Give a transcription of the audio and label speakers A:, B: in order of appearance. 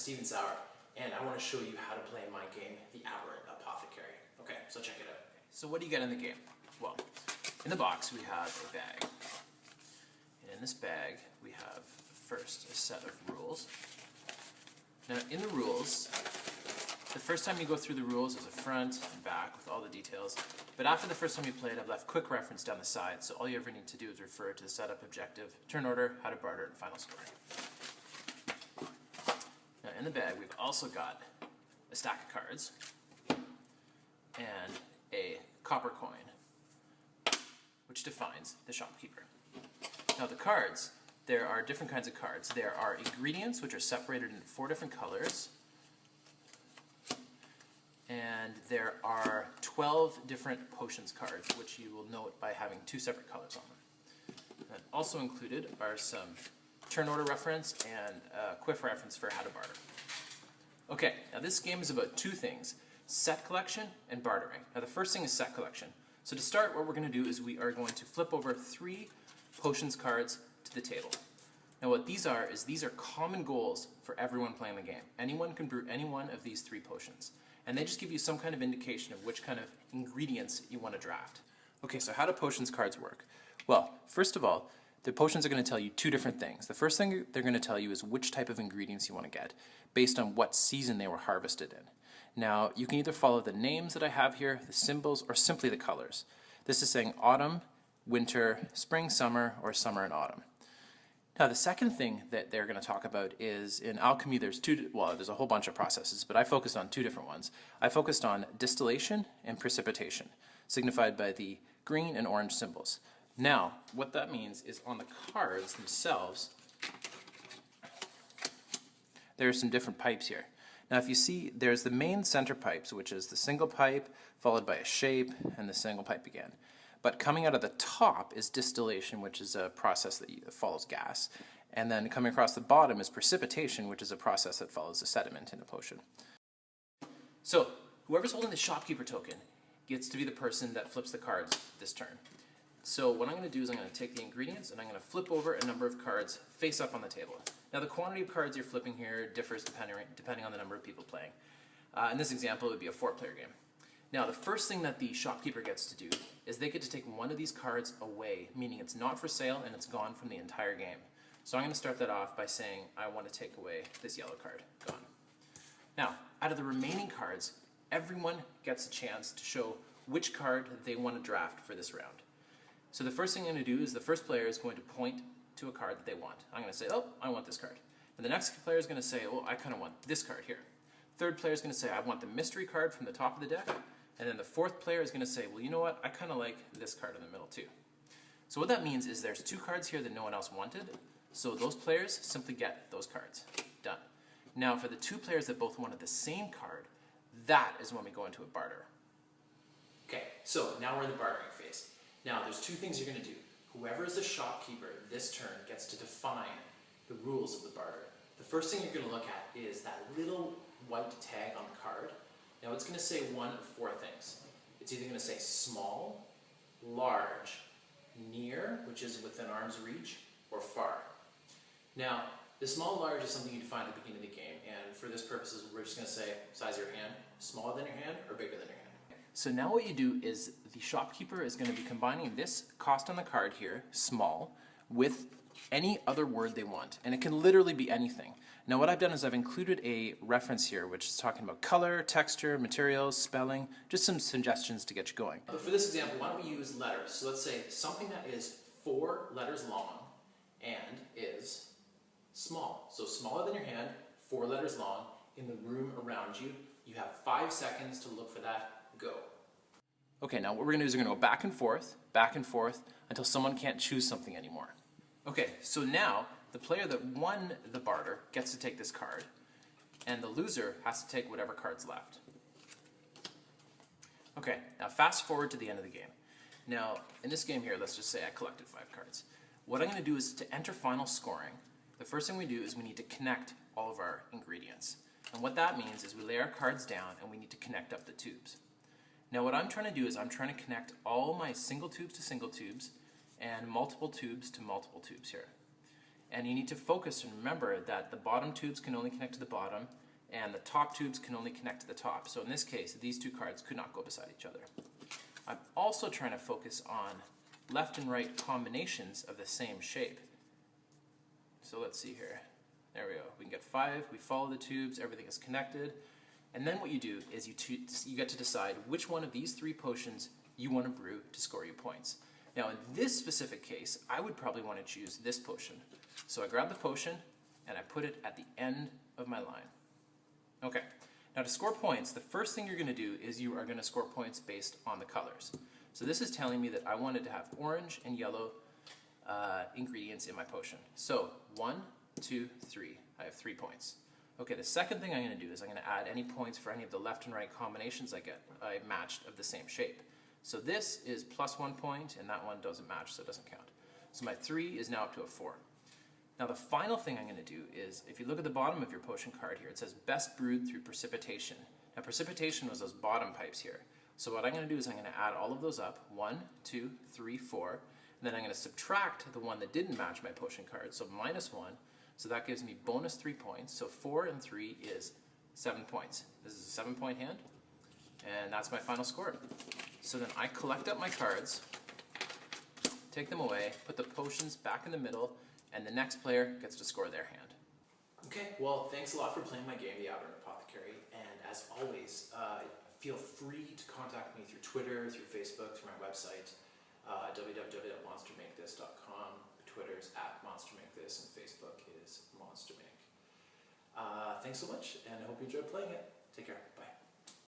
A: Steven Sauer, and I want to show you how to play my game, the Aberrant Apothecary. Okay, so check it out. So what do you get in the game? Well, in the box we have a bag. And in this bag we have first a set of rules. Now in the rules, the first time you go through the rules is a front and back with all the details, but after the first time you play it, I've left quick reference down the side, so all you ever need to do is refer to the setup, objective, turn order, how to barter, and final scoring. Now in the bag we've also got a stack of cards and a copper coin, which defines the shopkeeper. Now the cards, there are different kinds of cards. There are ingredients, which are separated into 4 different colors, and there are 12 different potions cards, which you will note by having 2 separate colors on them. And also included are some turn order reference and a quick reference for how to barter. Okay, now this game is about 2 things: set collection and bartering. Now the first thing is set collection. So to start, what we're going to do is we are going to flip over 3 potions cards to the table. Now what these are is these are common goals for everyone playing the game. Anyone can brew any one of these 3 potions. And they just give you some kind of indication of which kind of ingredients you want to draft. Okay, so how do potions cards work? Well, first of all, the potions are going to tell you 2 different things. The first thing they're going to tell you is which type of ingredients you want to get, based on what season they were harvested in. Now, you can either follow the names that I have here, the symbols, or simply the colors. This is saying autumn, winter, spring, summer, or summer and autumn. Now, the second thing that they're going to talk about is in alchemy there's a whole bunch of processes, but I focused on 2 different ones. I focused on distillation and precipitation, signified by the green and orange symbols. Now, what that means is on the cards themselves, there are some different pipes here. Now if you see, there's the main center pipes, which is the single pipe, followed by a shape, and the single pipe again. But coming out of the top is distillation, which is a process that follows gas. And then coming across the bottom is precipitation, which is a process that follows the sediment in a potion. So, whoever's holding the shopkeeper token gets to be the person that flips the cards this turn. So what I'm going to do is I'm going to take the ingredients and I'm going to flip over a number of cards face up on the table. Now the quantity of cards you're flipping here differs depending on the number of people playing. In this example it would be a 4-player game. Now the first thing that the shopkeeper gets to do is they get to take one of these cards away, meaning it's not for sale and it's gone from the entire game. So I'm going to start that off by saying I want to take away this yellow card. Gone. Now out of the remaining cards, everyone gets a chance to show which card they want to draft for this round. So the first thing I'm going to do is the first player is going to point to a card that they want. I'm going to say, oh, I want this card. And the next player is going to say, oh, I kind of want this card here. Third player is going to say, I want the mystery card from the top of the deck. And then the fourth player is going to say, well, you know what, I kind of like this card in the middle too. So what that means is there's 2 cards here that no one else wanted, so those players simply get those cards. Done. Now for the 2 players that both wanted the same card, that is when we go into a barter. Okay, so now we're in the bartering phase. Now there's 2 things you're going to do. Whoever is the shopkeeper this turn gets to define the rules of the barter. The first thing you're going to look at is that little white tag on the card. Now it's going to say one of 4 things. It's either going to say small, large, near, which is within arm's reach, or far. Now the small large is something you define at the beginning of the game, and for this purposes we're just going to say size of your hand, smaller than your hand or bigger than your hand. So now what you do is the shopkeeper is going to be combining this cost on the card here, small, with any other word they want. And it can literally be anything. Now what I've done is I've included a reference here which is talking about color, texture, materials, spelling, just some suggestions to get you going. But for this example, why don't we use letters? So let's say something that is 4 letters long and is small. So smaller than your hand, 4 letters long, in the room around you. You have 5 seconds to look for that. Go. Okay, now what we're going to do is we're going to go back and forth, until someone can't choose something anymore. Okay, so now the player that won the barter gets to take this card, and the loser has to take whatever card's left. Okay, now fast forward to the end of the game. Now, in this game here, let's just say I collected 5 cards. What I'm going to do is to enter final scoring, the first thing we do is we need to connect all of our ingredients. And what that means is we lay our cards down and we need to connect up the tubes. Now what I'm trying to do is I'm trying to connect all my single tubes to single tubes and multiple tubes to multiple tubes here. And you need to focus and remember that the bottom tubes can only connect to the bottom, and the top tubes can only connect to the top. So in this case, these two cards could not go beside each other. I'm also trying to focus on left and right combinations of the same shape. So let's see here. There we go. We can get 5, we follow the tubes, everything is connected. And then what you do is you get to decide which one of these 3 potions you want to brew to score you points. Now in this specific case, I would probably want to choose this potion. So I grab the potion and I put it at the end of my line. Okay, now to score points, the first thing you're going to do is you are going to score points based on the colors. So this is telling me that I wanted to have orange and yellow ingredients in my potion. So 1, 2, 3, I have 3 points. Okay, the second thing I'm going to do is I'm going to add any points for any of the left and right combinations I matched of the same shape. So this is +1 point, and that one doesn't match, so it doesn't count. So my 3 is now up to a 4. Now the final thing I'm going to do is, if you look at the bottom of your potion card here, it says best brewed through precipitation. Now precipitation was those bottom pipes here. So what I'm going to do is I'm going to add all of those up, 1, 2, 3, 4, and then I'm going to subtract the one that didn't match my potion card, so -1, so that gives me bonus 3 points, so 4 and 3 is 7 points. This is a 7-point hand, and that's my final score. So then I collect up my cards, take them away, put the potions back in the middle, and the next player gets to score their hand. Okay, well, thanks a lot for playing my game, the Aberrant Apothecary, and as always, feel free to contact me through Twitter, through Facebook, through my website, www.monstermakethis.com. Twitter's @monstermakethis, and Facebook is monstermake. Thanks so much, and I hope you enjoyed playing it. Take care. Bye.